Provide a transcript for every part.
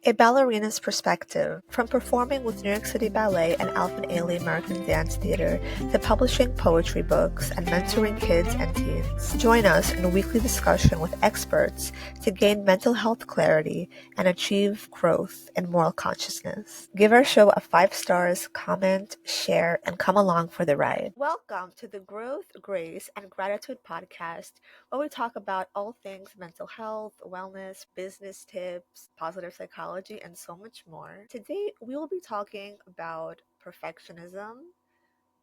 A ballerina's perspective, from performing with New York City Ballet and Alvin Ailey American Dance Theater to publishing poetry books and mentoring kids and teens. Join us in a weekly discussion with experts to gain mental health clarity and achieve growth and moral consciousness. Give our show a 5 stars, comment, share, and come along for the ride. Welcome to the Growth, Grace, and Gratitude podcast, where we talk about all things mental health, wellness, business tips, positive psychology, and so much more. Today, we will be talking about perfectionism,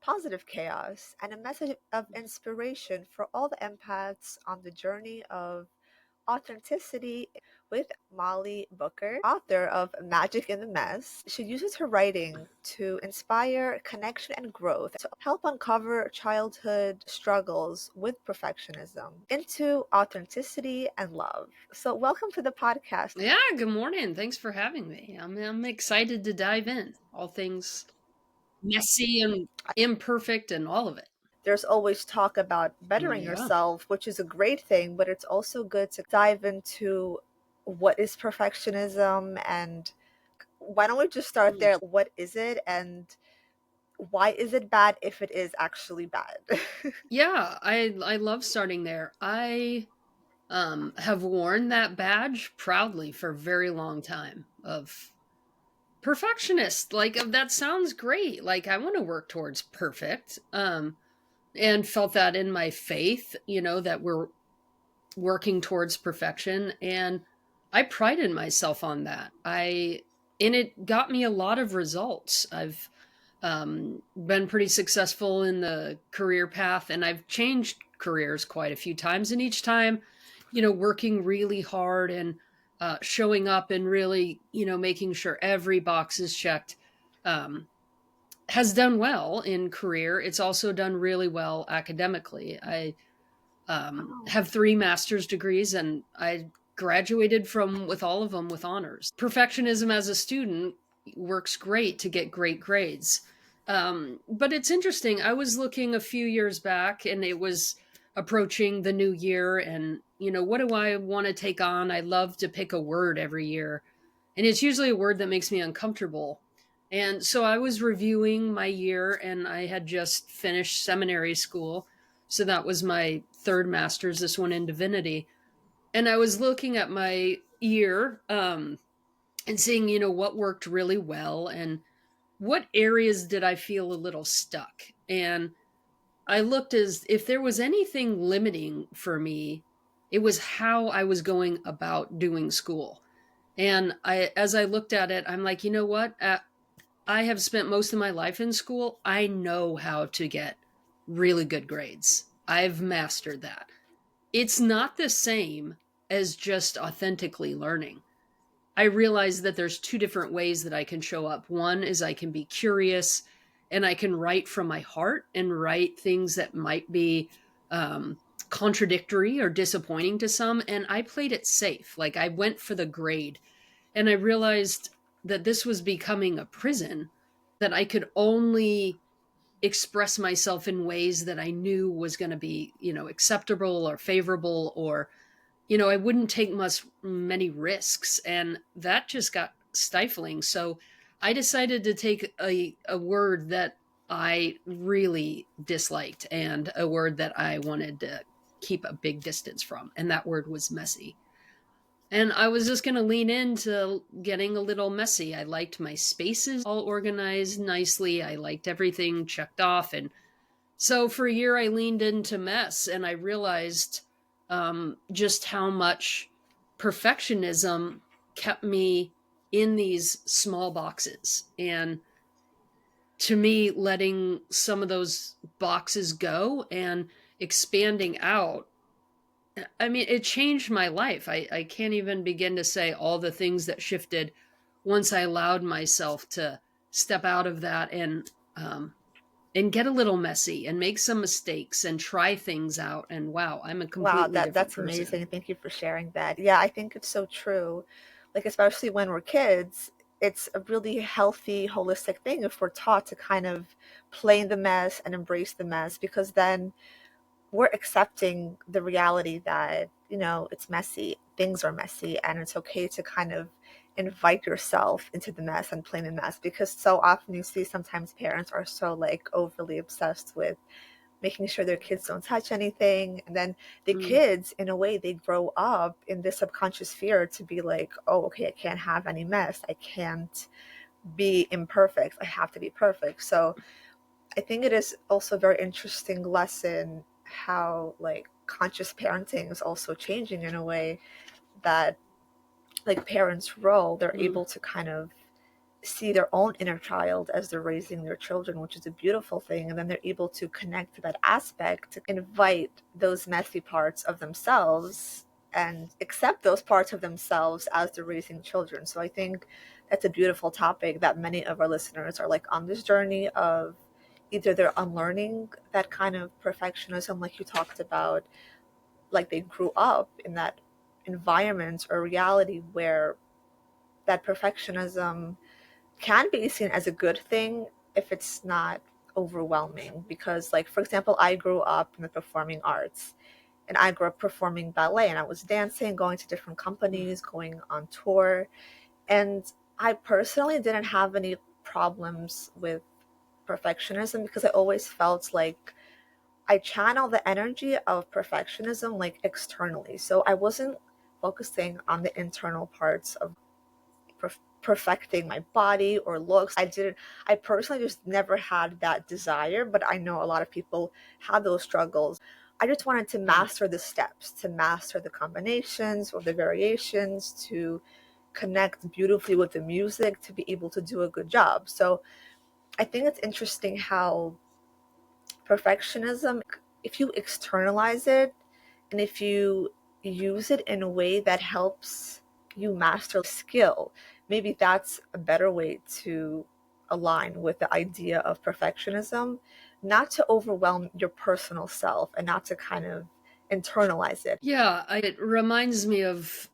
positive chaos, and a message of inspiration for all the empaths on the journey of authenticity with Molly Booker, author of Magic in the Mess. She uses her writing to inspire connection and growth, to help uncover childhood struggles with perfectionism into authenticity and love. So, welcome to the podcast. Yeah, good morning. Thanks for having me. I'm excited to dive in. All things messy and imperfect and all of it. There's always talk about bettering Yeah. yourself, which is a great thing, but it's also good to dive into what is perfectionism, and why don't we just start Mm. there? What is it, and why is it bad if it is actually bad? Yeah, I love starting there. I have worn that badge proudly for a very long time of perfectionist. That sounds great. Like I want to work towards perfect. And felt that in my faith, that we're working towards perfection, and I prided myself on that. I And it got me a lot of results. I've been pretty successful in the career path, and I've changed careers quite a few times, and each time, working really hard and showing up and really, making sure every box is checked. um, has done well in career. It's also done really well academically. I Oh, have 3 master's degrees, and I graduated from with all of them with honors. Perfectionism as a student works great to get great grades. But it's interesting. I was looking a few years back, and it was approaching the new year, and what do I want to take on? I love to pick a word every year, and it's usually a word that makes me uncomfortable. And so I was reviewing my year, and I had just finished seminary school. So that was my third master's, this one in divinity. And I was looking at my year, and seeing, what worked really well and what areas did I feel a little stuck. And I looked as if there was anything limiting for me, it was how I was going about doing school. And as I looked at it, I'm like, you know what? I have spent most of my life in school. I know how to get really good grades. I've mastered that. It's not the same as just authentically learning. I realize that there's two different ways that I can show up. One is I can be curious, and I can write from my heart and write things that might be contradictory or disappointing to some. And I played it safe. Like I went for the grade, and I realized that this was becoming a prison, that I could only express myself in ways that I knew was going to be, acceptable or favorable, or, I wouldn't take many risks. And that just got stifling. So I decided to take a word that I really disliked, and a word that I wanted to keep a big distance from. And that word was messy. And I was just going to lean into getting a little messy. I liked my spaces all organized nicely. I liked everything checked off. And so for a year, I leaned into mess, and I realized just how much perfectionism kept me in these small boxes. And to me, letting some of those boxes go and expanding out, I mean, it changed my life. I can't even begin to say all the things that shifted once I allowed myself to step out of that, and get a little messy and make some mistakes and try things out. And wow, I'm a wow, completely different that's person. amazing. Thank you for sharing that. Yeah, I think it's so true. Like, especially when we're kids, it's a really healthy, holistic thing if we're taught to kind of play in the mess and embrace the mess, because then we're accepting the reality that, it's messy, things are messy, and it's okay to kind of invite yourself into the mess and play in the mess, because so often you see sometimes parents are so like overly obsessed with making sure their kids don't touch anything, and then the Mm, kids in a way they grow up in this subconscious fear to be like, oh, okay, I can't have any mess, I can't be imperfect, I have to be perfect. So I think it is also a very interesting lesson how like conscious parenting is also changing in a way that like parents' role, they're mm. able to kind of see their own inner child as they're raising their children, which is a beautiful thing. And then they're able to connect to that aspect, to invite those messy parts of themselves and accept those parts of themselves as they're raising children. So I think that's a beautiful topic that many of our listeners are like on this journey of either they're unlearning that kind of perfectionism, like you talked about, like they grew up in that environment or reality where that perfectionism can be seen as a good thing if it's not overwhelming. Because like for example, I grew up in the performing arts, and I grew up performing ballet, and I was dancing, going to different companies, going on tour, and I personally didn't have any problems with perfectionism because I always felt like I channel the energy of perfectionism like externally. So I wasn't focusing on the internal parts of perfecting my body or looks. I personally just never had that desire, but I know a lot of people have those struggles. I just wanted to Yeah. master the steps, to master the combinations or the variations, to connect beautifully with the music, to be able to do a good job. So I think it's interesting how perfectionism, if you externalize it and if you use it in a way that helps you master skill, maybe that's a better way to align with the idea of perfectionism, not to overwhelm your personal self and not to kind of internalize it. Yeah, it reminds me of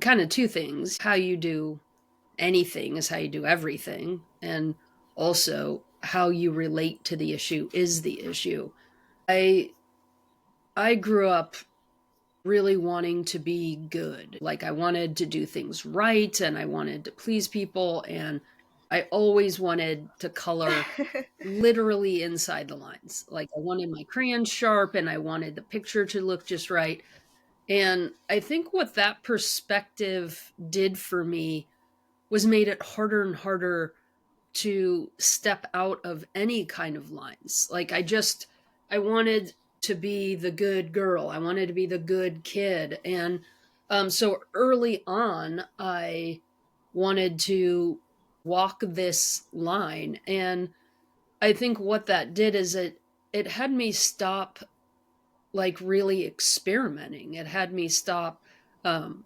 kind of two things. How you do anything is how you do everything, and also how you relate to the issue is the issue. I I grew up really wanting to be good. Like I wanted to do things right and I wanted to please people, and I always wanted to color literally inside the lines. Like I wanted my crayons sharp and I wanted the picture to look just right. And I think what that perspective did for me was made it harder and harder to step out of any kind of lines. Like I wanted to be the good girl. I wanted to be the good kid. And so early on, I wanted to walk this line. And I think what that did is it had me stop like really experimenting. It had me stop um,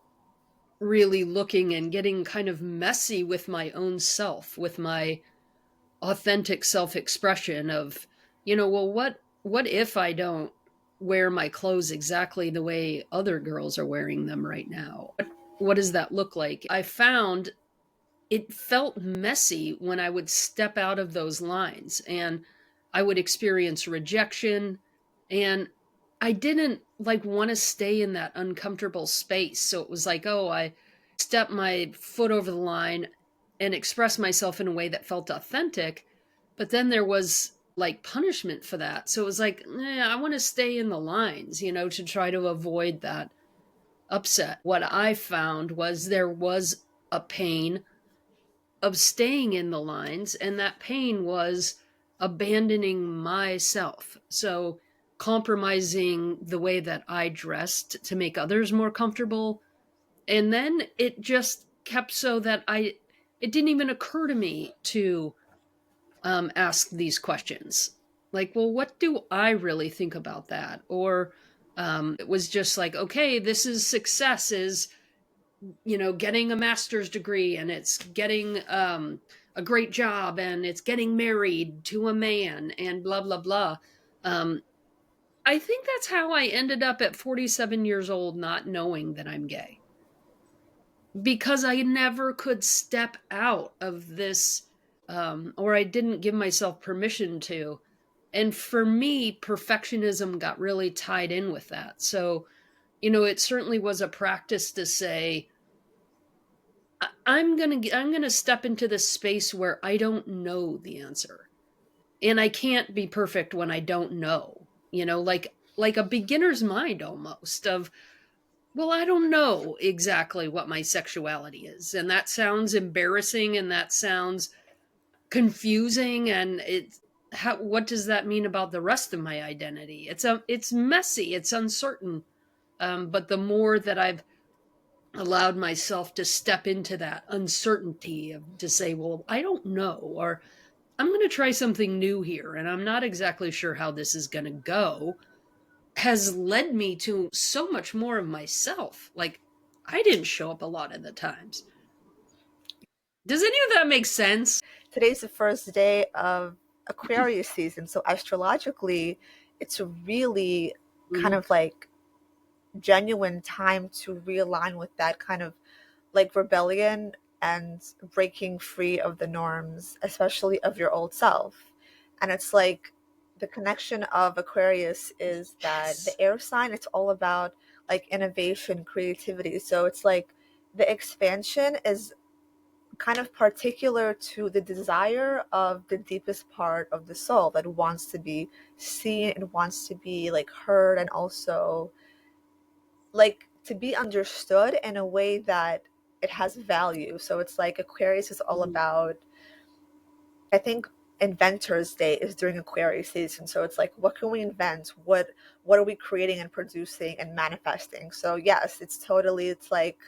really looking and getting kind of messy with my own self, with my authentic self-expression of, well, what if I don't wear my clothes exactly the way other girls are wearing them right now? What does that look like? I found it felt messy when I would step out of those lines, and I would experience rejection, and I didn't like want to stay in that uncomfortable space. So it was like, oh, I step my foot over the line and express myself in a way that felt authentic, but then there was like punishment for that. So it was like, I want to stay in the lines, to try to avoid that upset. What I found was there was a pain of staying in the lines, and that pain was abandoning myself. So compromising the way that I dressed to make others more comfortable. And then it just kept so that it didn't even occur to me to ask these questions. Like, well, what do I really think about that? Or it was just like, okay, this is success, is getting a master's degree, and it's getting a great job, and it's getting married to a man, and blah blah blah. um, I think that's how I ended up at 47 years old not knowing that I'm gay, because I never could step out of this, or I didn't give myself permission to. And for me, perfectionism got really tied in with that. So it certainly was a practice to say, I'm gonna step into this space where I don't know the answer, and I can't be perfect when I don't know. Like a beginner's mind almost of, well, I don't know exactly what my sexuality is, and that sounds embarrassing, and that sounds confusing, and what does that mean about the rest of my identity? It's messy, it's uncertain. But the more that I've allowed myself to step into that uncertainty of to say, well, I don't know, or I'm going to try something new here, and I'm not exactly sure how this is going to go, has led me to so much more of myself. Like, I didn't show up a lot of the times. Does any of that make sense? Today's the first day of Aquarius season, so astrologically, it's a really kind Mm-hmm. of like genuine time to realign with that kind of like rebellion and breaking free of the norms, especially of your old self. And it's like the connection of Aquarius is that Yes. the air sign, it's all about like innovation, creativity. So it's like the expansion is kind of particular to the desire of the deepest part of the soul that wants to be seen and wants to be like heard, and also like to be understood in a way that it has value. So it's like Aquarius is all Mhm. about, I think Inventors Day is during Aquarius season. So it's like, what can we invent? What are we creating and producing and manifesting? So yes, it's totally, it's like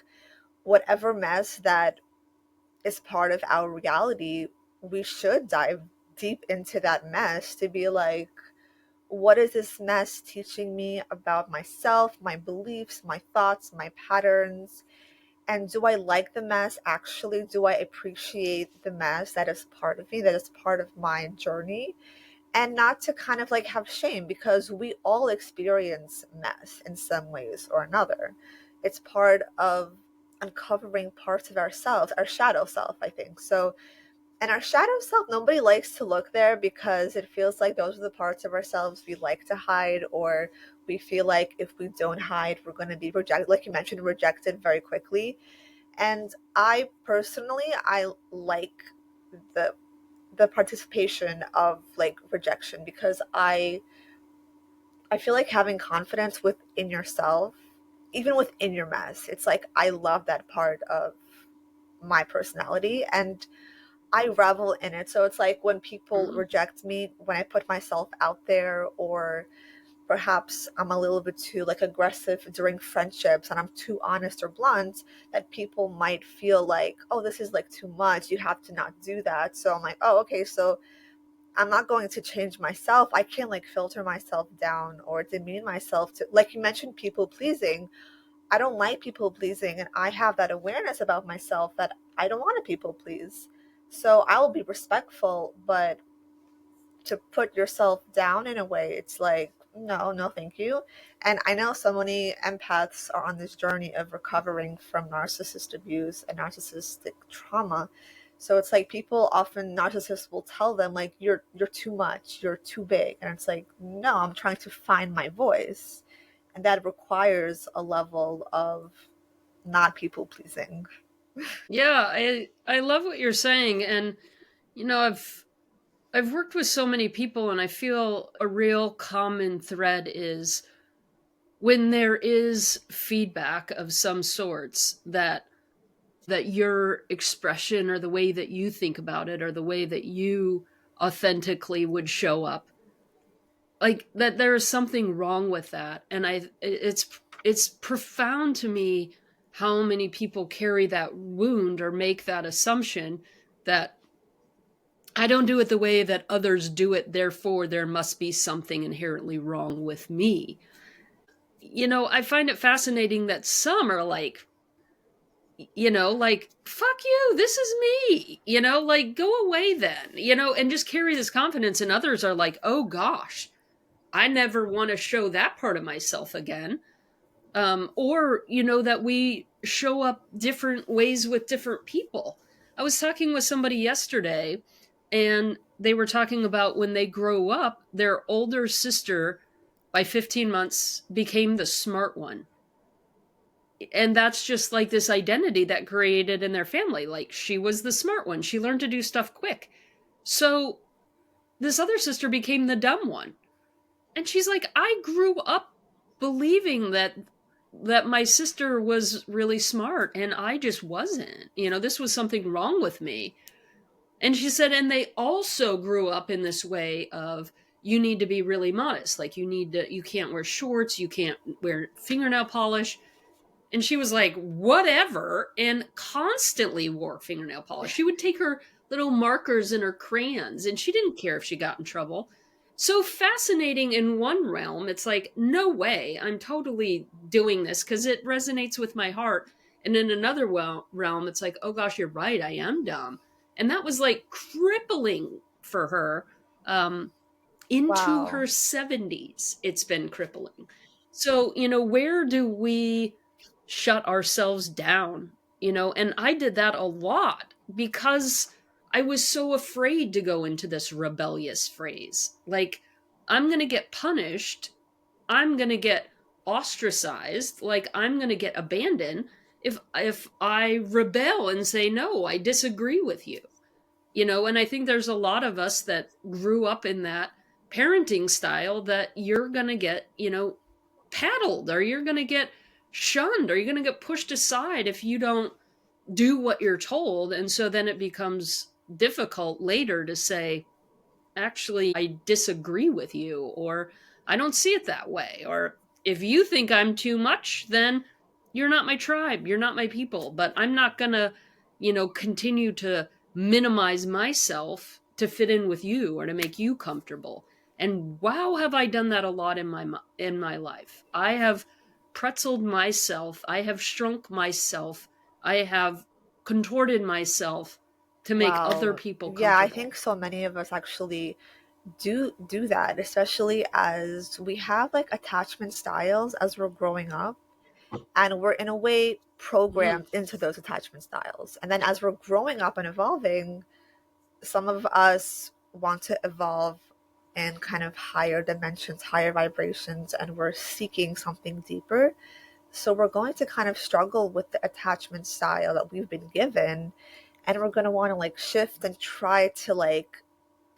whatever mess that is part of our reality, we should dive deep into that mess to be like, what is this mess teaching me about myself, my beliefs, my thoughts, my patterns? And do I like the mess? Actually, do I appreciate the mess that is part of me, that is part of my journey? And not to kind of like have shame, because we all experience mess in some ways or another. It's part of uncovering parts of ourselves, our shadow self, I think. So, and our shadow self, nobody likes to look there because it feels like those are the parts of ourselves we like to hide, or we feel like if we don't hide, we're going to be rejected. Like you mentioned, rejected very quickly. And I personally, I like the participation of like rejection, because I feel like having confidence within yourself, even within your mess, it's like I love that part of my personality, and I revel in it. So it's like when people Mhm. reject me, when I put myself out there, or perhaps I'm a little bit too like aggressive during friendships and I'm too honest or blunt, that people might feel like, oh, this is like too much. You have to not do that. So I'm like, oh, okay. So I'm not going to change myself. I can't like filter myself down or demean myself to, like you mentioned, people pleasing. I don't like people pleasing, and I have that awareness about myself that I don't want to people please. So I will be respectful, but to put yourself down in a way, it's like, no, no, thank you. And I know so many empaths are on this journey of recovering from narcissist abuse and narcissistic trauma. So it's like people often, narcissists will tell them like, you're too much, you're too big. And it's like, no, I'm trying to find my voice. And that requires a level of not people pleasing. Yeah, I love what you're saying, and I've worked with so many people, and I feel a real common thread is when there is feedback of some sorts that your expression or the way that you think about it or the way that you authentically would show up, like that there is something wrong with that. And it's profound to me how many people carry that wound or make that assumption that I don't do it the way that others do it, therefore there must be something inherently wrong with me. I find it fascinating that some are like, like, fuck you, this is me, like, go away then, and just carry this confidence. And others are like, oh gosh, I never want to show that part of myself again. Or, that we show up different ways with different people. I was talking with somebody yesterday, and they were talking about when they grow up, their older sister, by 15 months, became the smart one. And that's just like this identity that created in their family. Like she was the smart one. She learned to do stuff quick. So this other sister became the dumb one. And she's like, I grew up believing that my sister was really smart and I just wasn't. This was something wrong with me. And she said, and they also grew up in this way of you need to be really modest. Like you can't wear shorts, you can't wear fingernail polish. And she was like, whatever, and constantly wore fingernail polish. She would take her little markers and her crayons, and she didn't care if she got in trouble. So fascinating in one realm. It's like, no way, I'm totally doing this because it resonates with my heart. And in another realm, it's like, oh gosh, you're right, I am dumb. And that was like crippling for her. Into Wow. her 70s, it's been crippling. So, where do we shut ourselves down? And I did that a lot because I was so afraid to go into this rebellious phase. Like, I'm going to get punished. I'm going to get ostracized. Like, I'm going to get abandoned if I rebel and say, no, I disagree with you. And I think there's a lot of us that grew up in that parenting style that you're going to get, paddled, or you're going to get shunned, or you're going to get pushed aside if you don't do what you're told. And so then it becomes difficult later to say, actually, I disagree with you, or I don't see it that way, or if you think I'm too much, then you're not my tribe, you're not my people. But I'm not gonna, continue to minimize myself to fit in with you or to make you comfortable. And wow, have I done that a lot in my life. I have pretzeled myself, I have shrunk myself, I have contorted myself to make other Wow. people Yeah, I comfortable. think so many of us actually do that, especially as we have like attachment styles as we're growing up, and we're in a way Mm, programmed into those attachment styles. And then as we're growing up and evolving, some of us want to evolve in kind of higher dimensions, higher vibrations, and we're seeking something deeper. So we're going to kind of struggle with the attachment style that we've been given, and we're going to want to like shift and try to like,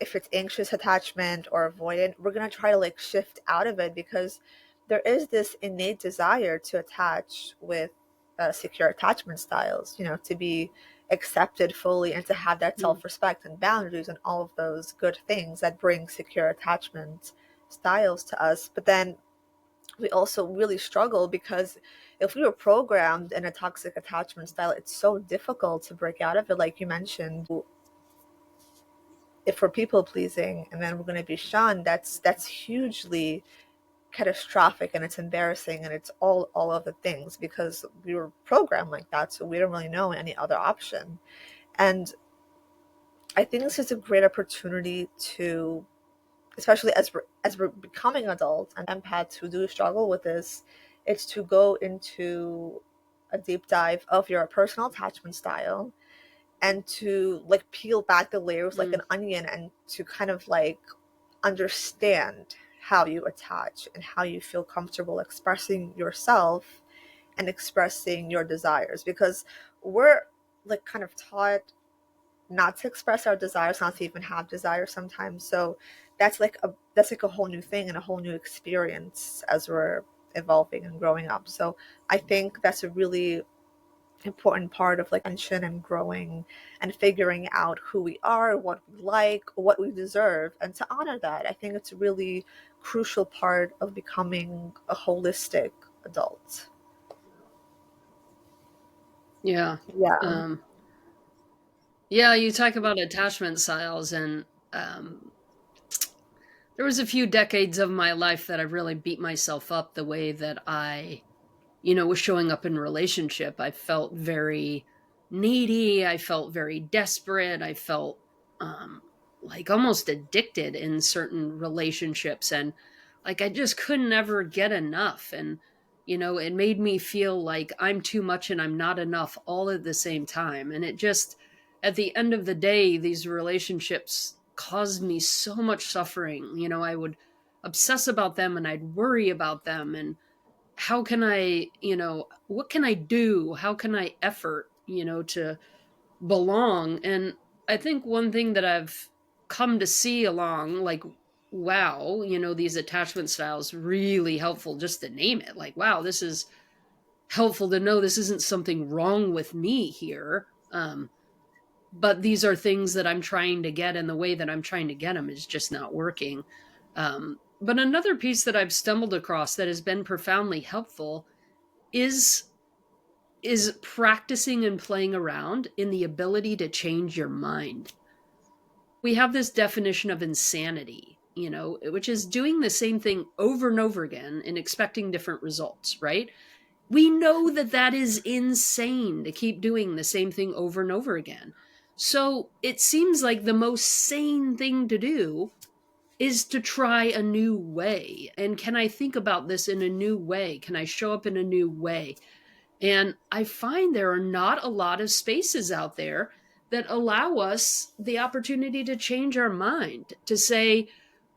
if it's anxious attachment or avoidant, we're going to try to like shift out of it because there is this innate desire to attach with secure attachment styles, to be accepted fully and to have that mm, self respect and boundaries and all of those good things that bring secure attachment styles to us. But then we also really struggle because if we were programmed in a toxic attachment style, it's so difficult to break out of it. Like you mentioned, if we're people pleasing and then we're going to be shunned, that's hugely catastrophic, and it's embarrassing, and it's all of the things because we were programmed like that, so we don't really know any other option. And I think this is a great opportunity to, especially as we're becoming adults and empaths who do struggle with this, it's to go into a deep dive of your personal attachment style and to like peel back the layers like mm, an onion and to kind of like understand how you attach and how you feel comfortable expressing yourself and expressing your desires, because we're like kind of taught not to express our desires, not to even have desires sometimes. So that's like a whole new thing and a whole new experience as we're evolving and growing up. So I think that's a really important part of like attention and growing and figuring out who we are, what we like, what we deserve, and to honor that. I think it's a really crucial part of becoming a holistic adult. yeah. Yeah. Um, yeah, you talk about attachment styles, and there was a few decades of my life that I really beat myself up the way that I, was showing up in relationship. I felt very needy. I felt very desperate. I felt um, like almost addicted in certain relationships. And like I just couldn't ever get enough. And, it made me feel like I'm too much and I'm not enough all at the same time. And it just, at the end of the day, these relationships caused me so much suffering. I would obsess about them and I'd worry about them. And how can I, what can I do? How can I effort, to belong? And I think one thing that I've come to see along, like, wow, these attachment styles really helpful just to name it. Like, wow, this is helpful to know this isn't something wrong with me here. But these are things that I'm trying to get, and the way that I'm trying to get them is just not working. But another piece that I've stumbled across that has been profoundly helpful is is practicing and playing around in the ability to change your mind. We have this definition of insanity, which is doing the same thing over and over again and expecting different results, right? We know that that is insane to keep doing the same thing over and over again. So it seems like the most sane thing to do is to try a new way. And can I think about this in a new way? Can I show up in a new way? And I find there are not a lot of spaces out there that allow us the opportunity to change our mind, to say,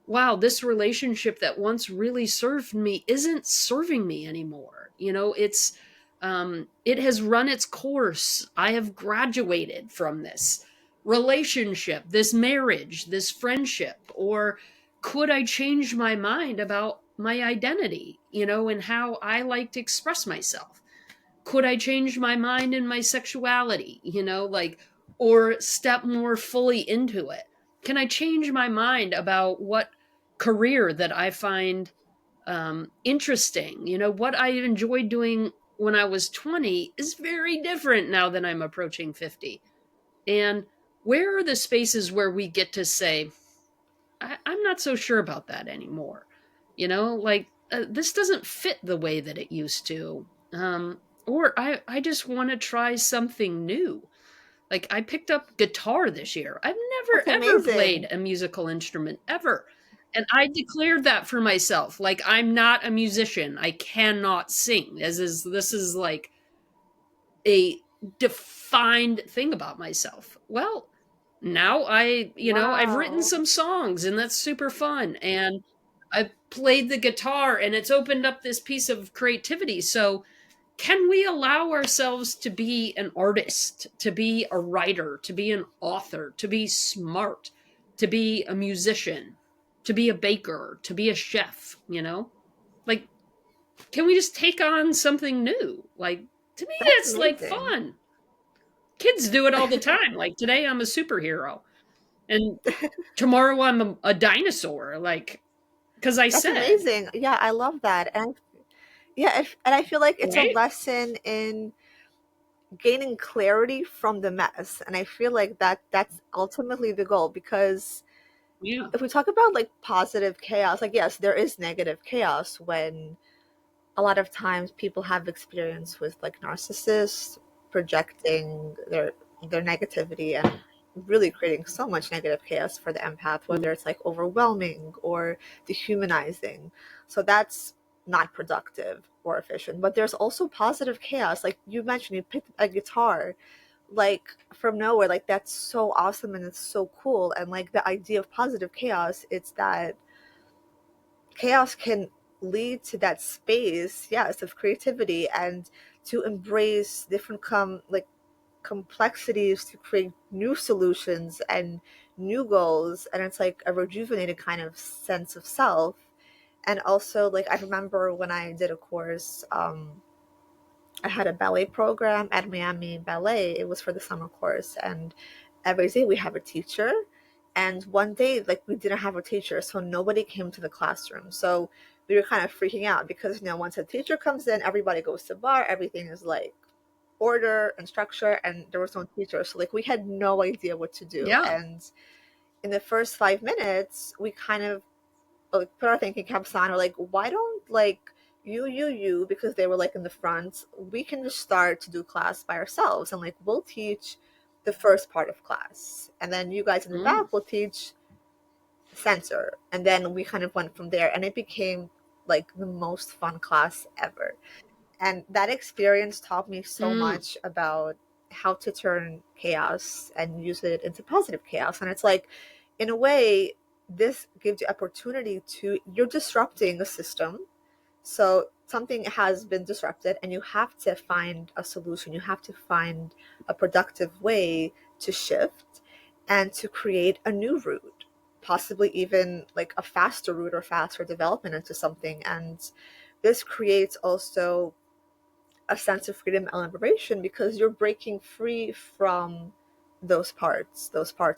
wow, this relationship that once really served me isn't serving me anymore. It has run its course. I have graduated from this relationship, this marriage, this friendship. Or could I change my mind about my identity, and how I like to express myself? Could I change my mind in my sexuality, or step more fully into it? Can I change my mind about what career that I find interesting? What I enjoyed doing when I was 20 is very different now that I'm approaching 50. And where are the spaces where we get to say, I'm not so sure about that anymore? This doesn't fit the way that it used to. Or I just want to try something new. Like, I picked up guitar this year. I've That's never ever played amazing. a musical instrument ever. And I declared that for myself. Like, I'm not a musician. I cannot sing. This is like a defined thing about myself. Well, now I've written Wow. some songs, and that's super fun. And I've played the guitar, and it's opened up this piece of creativity. So can we allow ourselves to be an artist, to be a writer, to be an author, to be smart, to be a musician, to be a baker, to be a chef? Like, can we just take on something new? Like, to me, That's that's like amazing. fun. Kids do it all the time. Like, today I'm a superhero, and tomorrow I'm a dinosaur. Like, because I That's said, amazing. Yeah, I love that. And yeah, and I feel like it's a right? lesson in gaining clarity from the mess. And I feel like that's ultimately the goal, because Yeah. if we talk about like positive chaos, like yes, there is negative chaos when a lot of times people have experience with like narcissists projecting their negativity and really creating so much negative chaos for the empath, whether it's like overwhelming or dehumanizing. So that's not productive or efficient. But there's also positive chaos, like you mentioned, you picked a guitar like from nowhere. Like that's so awesome and it's so cool. And like the idea of positive chaos, it's that chaos can lead to that space, yes, of creativity and to embrace different complexities to create new solutions and new goals. And it's like a rejuvenated kind of sense of self. And also, like, I remember when I did a course, I had a ballet program at Miami Ballet. It was for the summer course, and every day we have a teacher. And one day, like, we didn't have a teacher, so nobody came to the classroom. So we were kind of freaking out because, once a teacher comes in, everybody goes to bar. Everything is like order and structure, and there was no teacher. So like we had no idea what to do. Yeah. And in the first 5 minutes, we kind of like put our thinking caps on. Or like, why don't like you because they were like in the front, we can just start to do class by ourselves, and like we'll teach the first part of class, and then you guys in the Mm. back will teach censor. And then we kind of went from there, and it became like the most fun class ever. And that experience taught me so Mm. much about how to turn chaos and use it into positive chaos. And it's like, in a way, this gives you opportunity to, you're disrupting a system. So something has been disrupted and you have to find a solution. You have to find a productive way to shift and to create a new route, possibly even like a faster route or faster development into something. And this creates also a sense of freedom and liberation because you're breaking free from those parts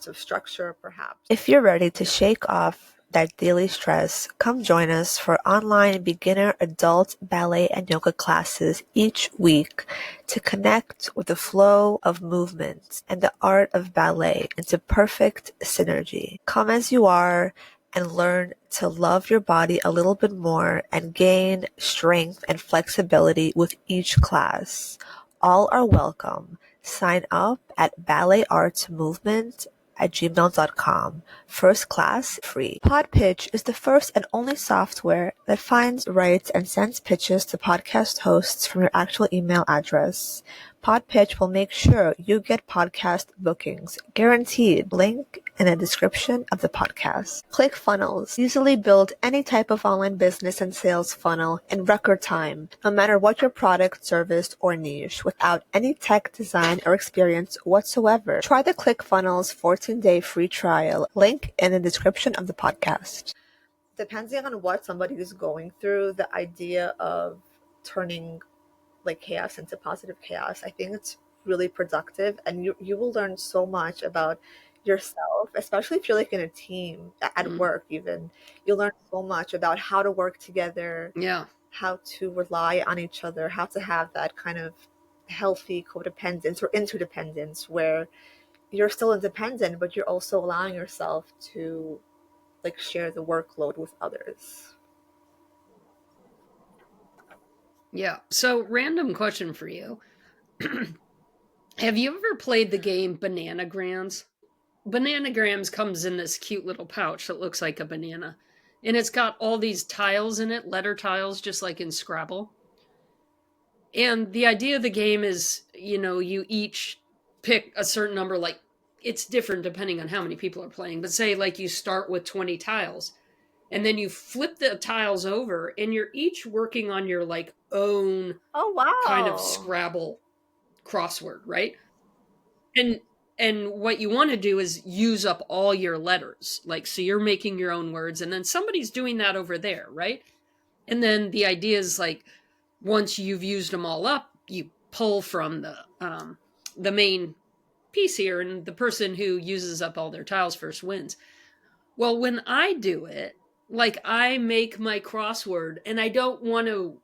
of structure, perhaps. If you're ready to shake off that daily stress, come join us for online beginner adult ballet and yoga classes each week to connect with the flow of movement and the art of ballet into perfect synergy. Come as you are and learn to love your body a little bit more and gain strength and flexibility with each class. All are welcome. Sign up at balletartsmovement@gmail.com. First class free. Podpitch is the first and only software that finds, writes, and sends pitches to podcast hosts from your actual email address. Podpitch will make sure you get podcast bookings, guaranteed. Link in the description of the podcast. ClickFunnels easily build any type of online business and sales funnel in record time, no matter what your product, service, or niche, without any tech design or experience whatsoever. Try the ClickFunnels 14-day free trial. Link in the description of the podcast. Depending on what somebody is going through, the idea of turning like chaos into positive chaos, I think it's really productive, and you will learn so much about yourself, especially if you're like in a team at work. Even you'll learn so much about how to work together, Yeah. how to rely on each other, how to have that kind of healthy codependence or interdependence where you're still independent but you're also allowing yourself to like share the workload with others. Yeah. So, random question for you. Have you ever played the game Bananagrams? Bananagrams comes in this cute little pouch that looks like a banana. And it's got all these tiles in it, letter tiles, just like in Scrabble. And the idea of the game is, you each pick a certain number, like it's different depending on how many people are playing. But say, like, you start with 20 tiles, and then you flip the tiles over, and you're each working on your, like, own Oh kind of wow. Scrabble crossword, right? And what you want to do is use up all your letters. Like, so you're making your own words, and then somebody's doing that over there, right? And then the idea is, like, once you've used them all up, you pull from the main piece here, and the person who uses up all their tiles first wins. Well, when I do it, like, I make my crossword, and I don't want to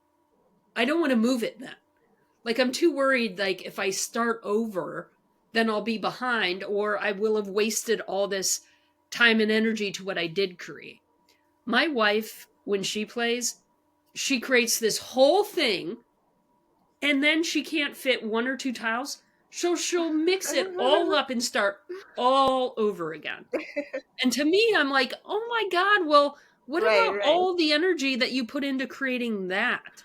move it then. Like, I'm too worried, like, if I start over, then I'll be behind, or I will have wasted all this time and energy to what I did create. My wife, when she plays, she creates this whole thing, and then she can't fit one or two tiles. So she'll mix it all up and start all over again. And to me, I'm like, oh my God, well, what Right, about right. all the energy that you put into creating that?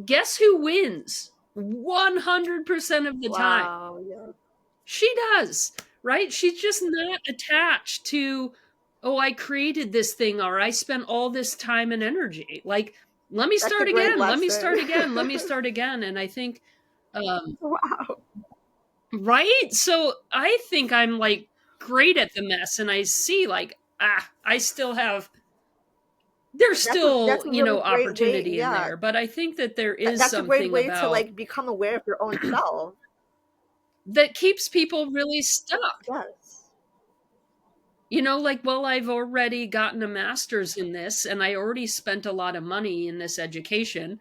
Guess who wins 100% of the time? Wow, yeah. She does, right? She's just not attached to, oh, I created this thing, or I spent all this time and energy. Like, let me That's a start great again. Let me lesson. start again. Let me start again. And I think, um, Wow. right? So I think I'm, like, great at the mess, and I see, like, I still have, there's still, That's a really great way. opportunity in Yeah, there, but I think that there is that's a great something way to about like become aware of your own self. that keeps people really stuck. Yes. Like, well, I've already gotten a master's in this, and I already spent a lot of money in this education.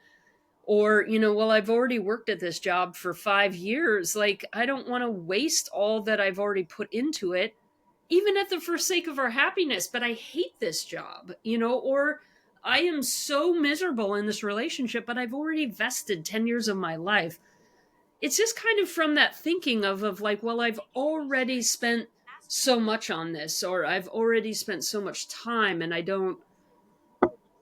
Or, well, I've already worked at this job for 5 years. Like, I don't want to waste all that I've already put into it, even at the first sake of our happiness. But I hate this job, or I am so miserable in this relationship, but I've already vested 10 years of my life. It's just kind of from that thinking of like, well, I've already spent so much on this, or I've already spent so much time, and I don't,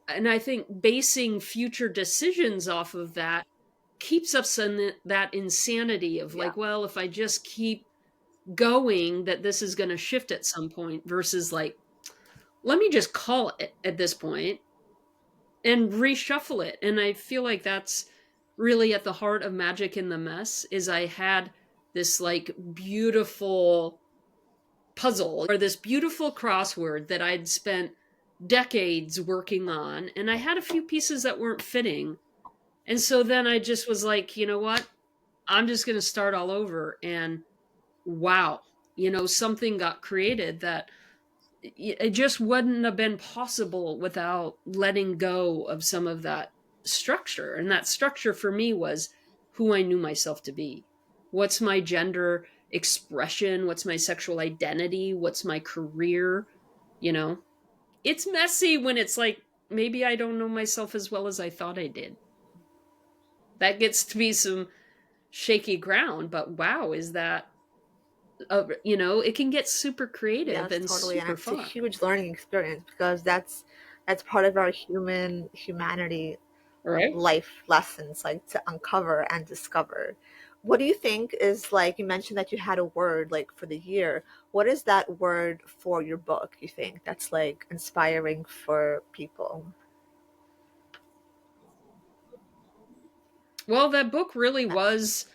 and I think basing future decisions off of that keeps us in that insanity of Yeah. like, well, if I just keep going, that this is going to shift at some point, versus like, let me just call it at this point. and reshuffle it. And I feel like that's really at the heart of Magic in the Mess is I had this like beautiful puzzle or this beautiful crossword that I'd spent decades working on, and I had a few pieces that weren't fitting. And so then I just was like, you know what? I'm just going to start all over. And wow, something got created that it just wouldn't have been possible without letting go of some of that structure. And that structure for me was who I knew myself to be. What's my gender expression? What's my sexual identity? What's my career? You know, it's messy when it's like, maybe I don't know myself as well as I thought I did. That gets to be some shaky ground, but wow, is that, it can get super creative Yes, and totally. And super it's a fun, huge learning experience because that's part of our humanity right? life lessons, like to uncover and discover. What do you think is, like, you mentioned that you had a word like for the year. What is that word for your book, you think, that's like inspiring for people? Well, that book really was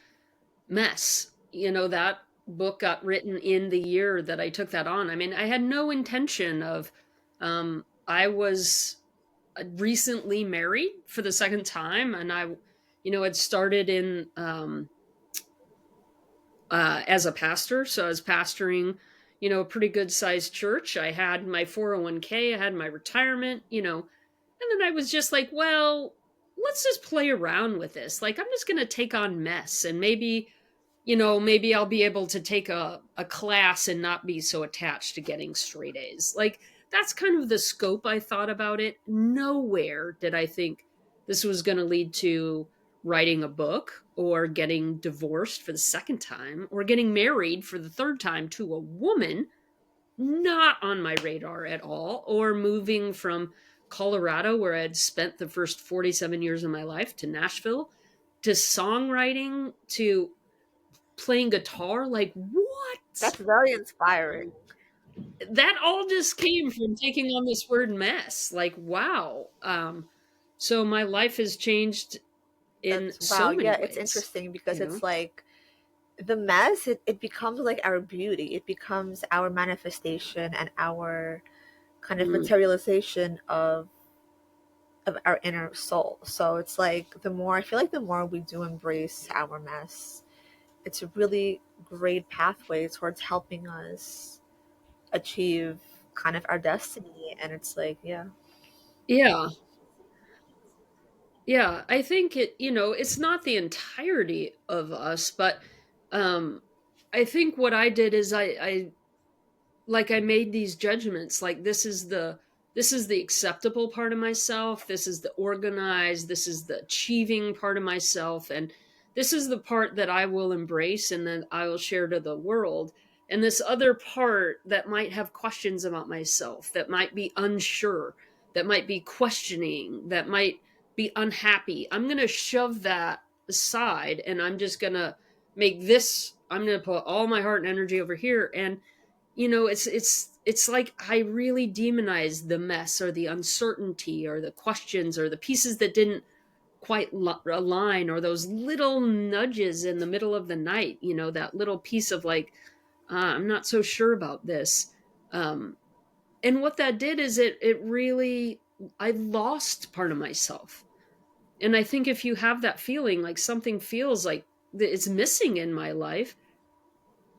mess. That book got written in the year that I took that on. I mean, I had no intention of, I was recently married for the second time, and I, had started in, as a pastor. So I was pastoring, a pretty good sized church. I had my 401k, I had my retirement, and then I was just like, well, let's just play around with this. Like, I'm just going to take on mess, and maybe I'll be able to take a class and not be so attached to getting straight A's. Like, that's kind of the scope I thought about it. Nowhere did I think this was going to lead to writing a book or getting divorced for the second time or getting married for the third time to a woman. Not on my radar at all. Or moving from Colorado, where I'd spent the first 47 years of my life, to Nashville, to songwriting, to playing guitar. Like, what? That's very inspiring. That all just came from taking on this word mess. Like, wow. So my life has changed in That's wow. so many Yeah, it's ways, interesting because you it's know? like the mess, it becomes like our beauty. It becomes our manifestation and our kind of Mm. materialization of our inner soul. So it's like the more, I feel like the more we do embrace our mess, it's a really great pathway towards helping us achieve kind of our destiny. And it's like, yeah. Yeah. Yeah. I think it's not the entirety of us, but um I think what I did is I made these judgments, like, this is the acceptable part of myself, this is the organized, this is the achieving part of myself, and this is the part that I will embrace and then I will share to the world. And this other part that might have questions about myself, that might be unsure, that might be questioning, that might be unhappy, I'm going to shove that aside, and I'm going to put all my heart and energy over here. And it's like I really demonized the mess or the uncertainty or the questions or the pieces that didn't quite align, or those little nudges in the middle of the night, that little piece of like, I'm not so sure about this. um and what that did is it really, I lost part of myself. And I think if you have that feeling, like something feels like it's missing in my life,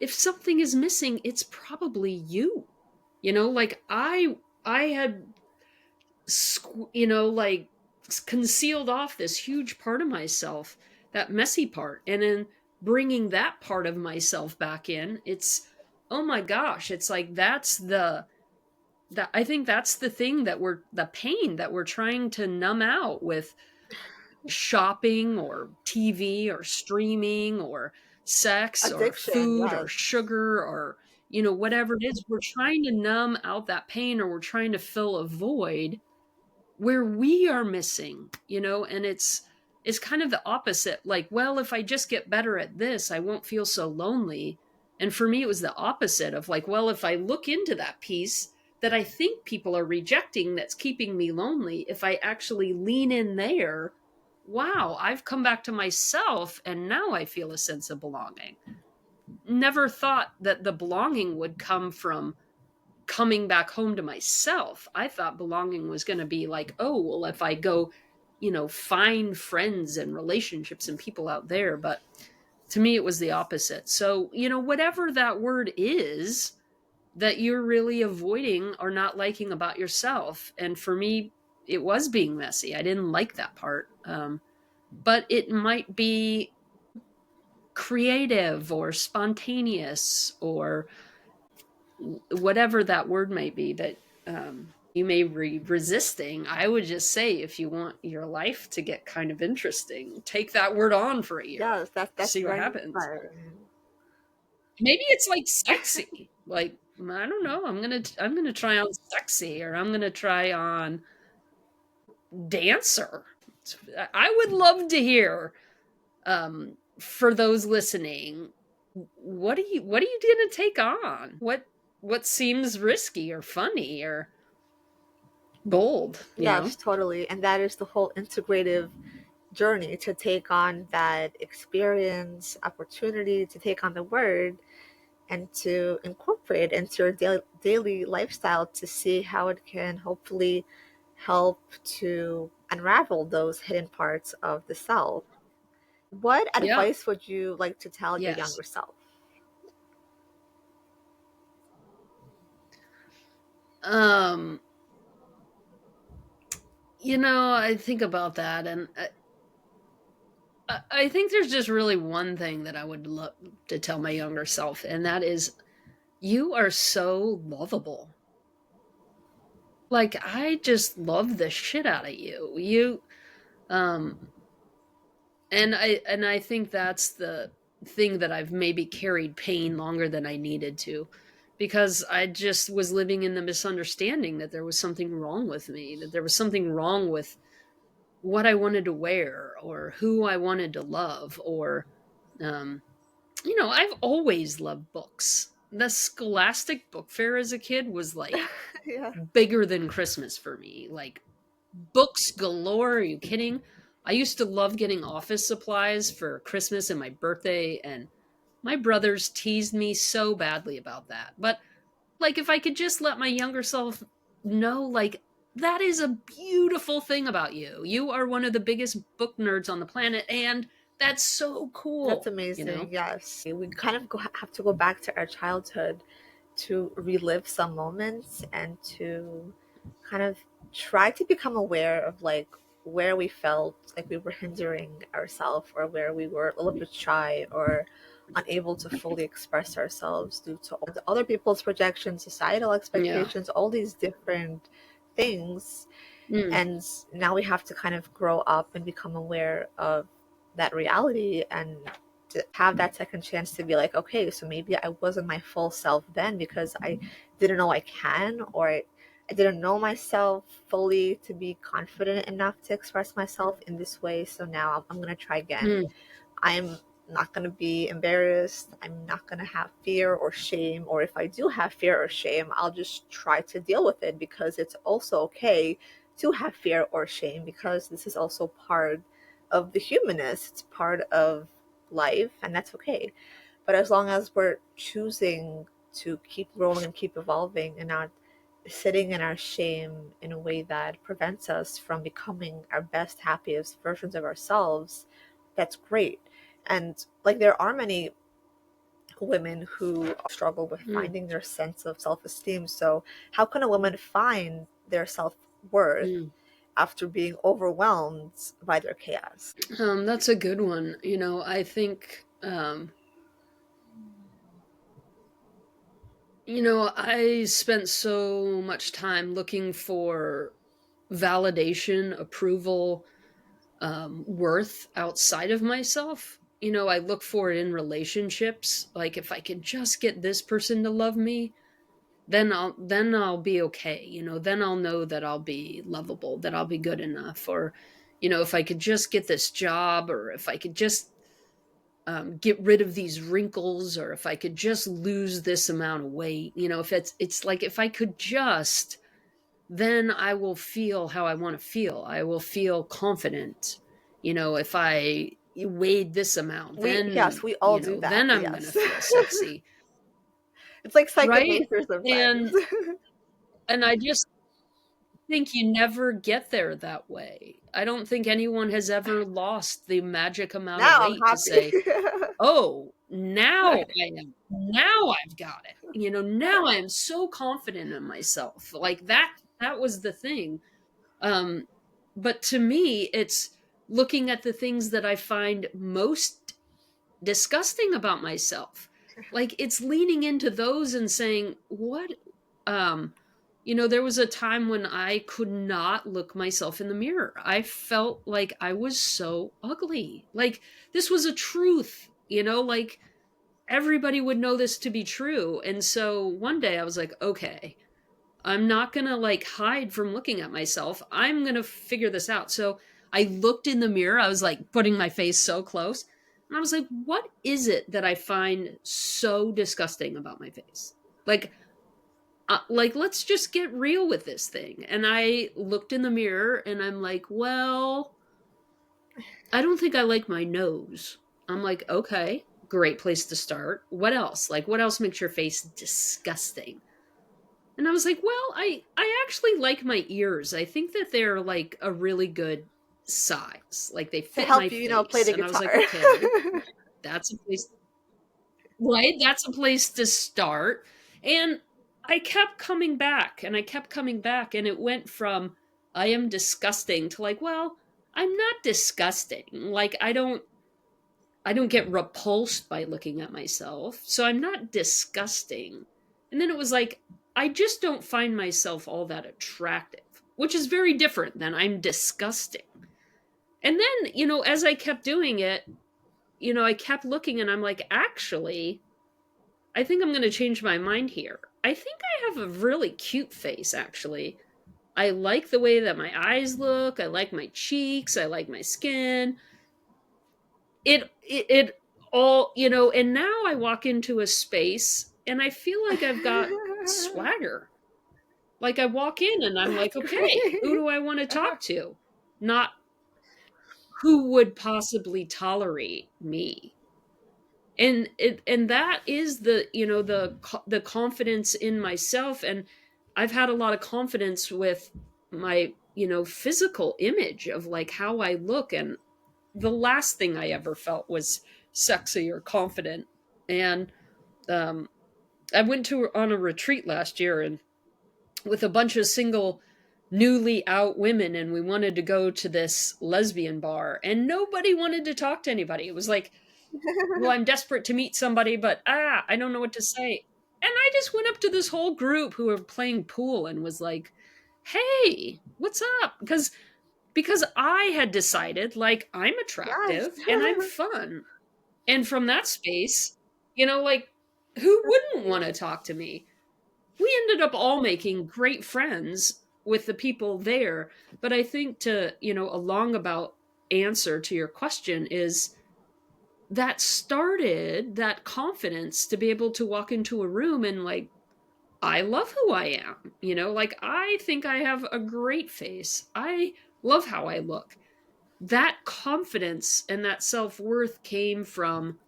if something is missing, it's probably you. Like I had like concealed off this huge part of myself, that messy part, and then bringing that part of myself back in, it's, oh my gosh, it's like that I think that's the thing, that we're the pain that we're trying to numb out with shopping or TV or streaming or sex or Addiction, food or yes. sugar or whatever it is. We're trying to numb out that pain, or we're trying to fill a void where we are missing, and it's kind of the opposite. Like, well, if I just get better at this, I won't feel so lonely. And for me, it was the opposite of like, well, if I look into that piece that I think people are rejecting that's keeping me lonely, if I actually lean in there, wow, I've come back to myself and now I feel a sense of belonging. Never thought that the belonging would come from coming back home to myself. I thought belonging was going to be like, oh, well, if I go, find friends and relationships and people out there. But to me, it was the opposite. So, whatever that word is that you're really avoiding or not liking about yourself. And for me, it was being messy. I didn't like that part. But it might be creative or spontaneous or whatever that word might be that you may be resisting. I would just say, if you want your life to get kind of interesting, take that word on for a year. Yes, that's See what very happens. inspiring. Maybe it's like sexy. Like, I don't know. I'm gonna try on sexy, or I'm gonna try on dancer. I would love to hear, for those listening, what are you gonna take on? What seems risky or funny or bold, Yes, totally. And that is the whole integrative journey, to take on that experience, opportunity, to take on the word and to incorporate into your daily lifestyle, to see how it can hopefully help to unravel those hidden parts of the self. What Yeah. advice would you like to tell your Yes. younger self? Um, I think about that, and I think there's just really one thing that I would love to tell my younger self, and that is, you are so lovable. Like, I just love the shit out of you. Um, and I think that's the thing that I've maybe carried pain longer than I needed to, because I just was living in the misunderstanding that there was something wrong with me, that there was something wrong with what I wanted to wear or who I wanted to love, or um I've always loved books. The Scholastic Book Fair as a kid was like Yeah, bigger than Christmas for me. Like, books galore. Are you kidding? I used to love getting office supplies for Christmas and my birthday, and my brothers teased me so badly about that. But, like, if I could just let my younger self know, like, that is a beautiful thing about you. You are one of the biggest book nerds on the planet, and that's so that's cool. amazing. Yes, we kind of have to go back to our childhood to relive some moments and to kind of try to become aware of like where we felt like we were hindering ourselves, or where we were a little bit shy or unable to fully express ourselves due to other people's projections, societal Yeah. expectations, all these different things. Mm. And now we have to kind of grow up and become aware of that reality, and to have that second chance to be like, okay, so maybe I wasn't my full self then because I didn't know I can, or I didn't know myself fully to be confident enough to express myself in this way. So now I'm going to try again. Mm. I'm not going to be embarrassed. I'm not going to have fear or shame. Or if I do have fear or shame, I'll just try to deal with it, because it's also okay to have fear or shame, because this is also part of the humanness. It's part of life, and that's okay. But as long as we're choosing to keep growing and keep evolving, and not sitting in our shame in a way that prevents us from becoming our best, happiest versions of ourselves, that's great. And like, there are many women who struggle with Mm. finding their sense of self-esteem. So how can a woman find their self-worth Mm. after being overwhelmed by their chaos? That's a good one. I think, I spent so much time looking for validation, approval, worth outside of myself. I look for it in relationships. Like, if I can just get this person to love me, then I'll be okay. Then I'll know that I'll be lovable, that I'll be good enough. Or, if I could just get this job, or if I could just get rid of these wrinkles, or if I could just lose this amount of weight, if it's like, if I could just, then I will feel how I want to feel. I will feel confident. If I weighed this amount, Yes, then, we all do that. then I'm going to Yes. feel sexy. It's like second Right. nature sometimes. And, and I just think you never get there that way. I don't think anyone has ever lost the magic amount of Now I'm weight to happy. say, oh, now I've got it. Now I am so confident in myself. Like that was the thing. Um, but to me, it's looking at the things that I find most disgusting about myself. Like, it's leaning into those and saying, what, um, there was a time when I could not look myself in the mirror. I felt like I was so ugly. Like, this was a truth, like everybody would know this to be true. And so one day I was like, okay, I'm not going to like hide from looking at myself. I'm going to figure this out. So I looked in the mirror. I was like putting my face so close. And I was like, what is it that I find so disgusting about my face? Like, let's just get real with this thing. And I looked in the mirror and I'm like, well, I don't think I like my nose. I'm like, okay, great place to start. What else? Like, what else makes your face disgusting? And I was like, well, I actually like my ears. I think that they're like a really good size. Like, they To fit my help you, play face. the And I was like, guitar. okay, that's a place, right? That's a place to start. And I kept coming back and I kept coming back. And it went from, I am disgusting to like, well, I'm not disgusting. Like, I don't get repulsed by looking at myself. So I'm not disgusting. And then it was like, I just don't find myself all that attractive, which is very different than I'm disgusting. And then, as I kept doing it, I kept looking and I'm like, actually, I think I'm going to change my mind here. I think I have a really cute face, actually. I like the way that my eyes look. I like my cheeks. I like my skin. It all, and now I walk into a space and I feel like I've got swagger. Like, I walk in and I'm like, That's okay, who great. do I want to talk to? Not who would possibly tolerate me. And that is the, the confidence in myself. And I've had a lot of confidence with my, physical image of like how I look. And the last thing I ever felt was sexy or confident. And um, I went to on a retreat last year and with a bunch of single newly out women, and we wanted to go to this lesbian bar and nobody wanted to talk to anybody. It was like, well, I'm desperate to meet somebody, but I don't know what to say. And I just went up to this whole group who were playing pool and was like, hey, what's up? Because I had decided, like, I'm Yes. attractive and I'm fun. And from that space, like, who wouldn't want to talk to me? We ended up all making great friends with the people there. But I think to, a long about answer to your question is that started that confidence to be able to walk into a room and like, I love who I am, like, I think I have a great face. I love how I look. That confidence and that self-worth came from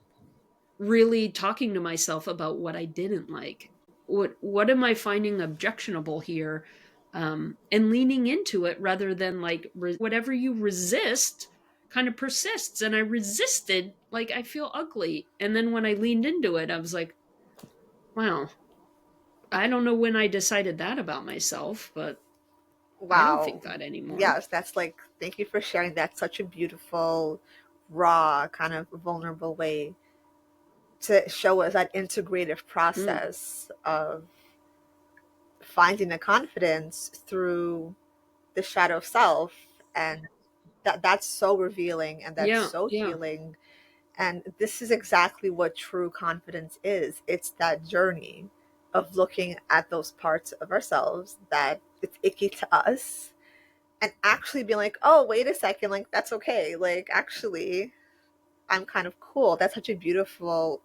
really talking to myself about what I didn't like. What am I finding objectionable here? And leaning into it rather than like whatever you resist kind of persists. And I resisted, like, I feel ugly. And then when I leaned into it, I was like, wow, I don't know when I decided that about myself, but I don't Wow. think that anymore. Yes, that's like, thank you for sharing that. Such a beautiful, raw, kind of vulnerable way to show us that integrative Mm, process of finding the confidence through the shadow self. And that's so revealing and that's yeah, so yeah. healing. And this is exactly what true confidence is. It's that journey of looking at those parts of ourselves that it's icky to us and actually being like, oh, wait a second, like, that's okay. Like, actually, I'm kind of cool. That's such a beautiful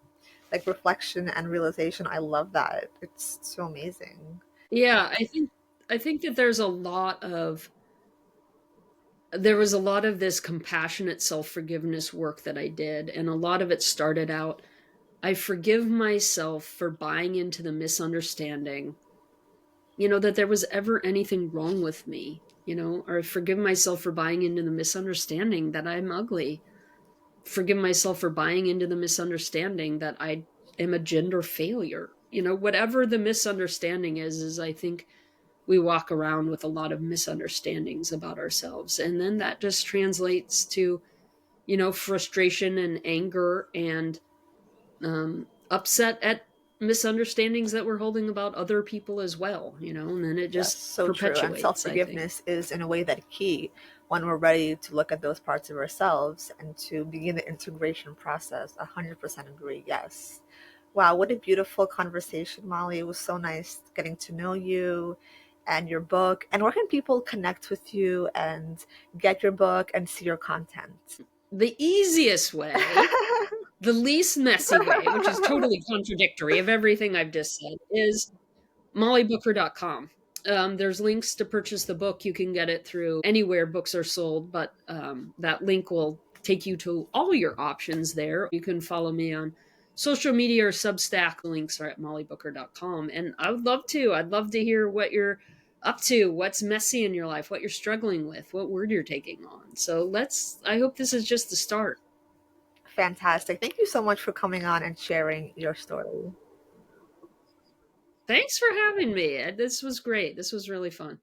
like reflection and realization. I love that. It's so amazing. Yeah, I think that there was a lot of this compassionate self-forgiveness work that I did, and a lot of it started out, I forgive myself for buying into the misunderstanding, that there was ever anything wrong with me, or I forgive myself for buying into the misunderstanding that I'm ugly. Forgive myself for buying into the misunderstanding that I am a gender failure. Whatever the misunderstanding is I think we walk around with a lot of misunderstandings about ourselves. And then that just translates to, frustration and anger and upset at misunderstandings that we're holding about other people as well, and then it Yes, just so true. And self perpetuates, I think. forgiveness is, in a way, that key when we're ready to look at those parts of ourselves and to begin the integration process. 100% agree. Yes. Wow, what a beautiful conversation, Molly. It was so nice getting to know you and your book. And where can people connect with you and get your book and see your content? The easiest way, the least messy way, which is totally contradictory of everything I've just said, is mollybooker.com. There's links to purchase the book. You can get it through anywhere books are sold, but that link will take you to all your options there. You can follow me on social media or Substack. The links are at mollybooker.com. And I'd love to hear what you're up to, what's messy in your life, what you're struggling with, what word you're taking on. So I hope this is just the start. Fantastic. Thank you so much for coming on and sharing your story. Thanks for having me. This was great. This was really fun.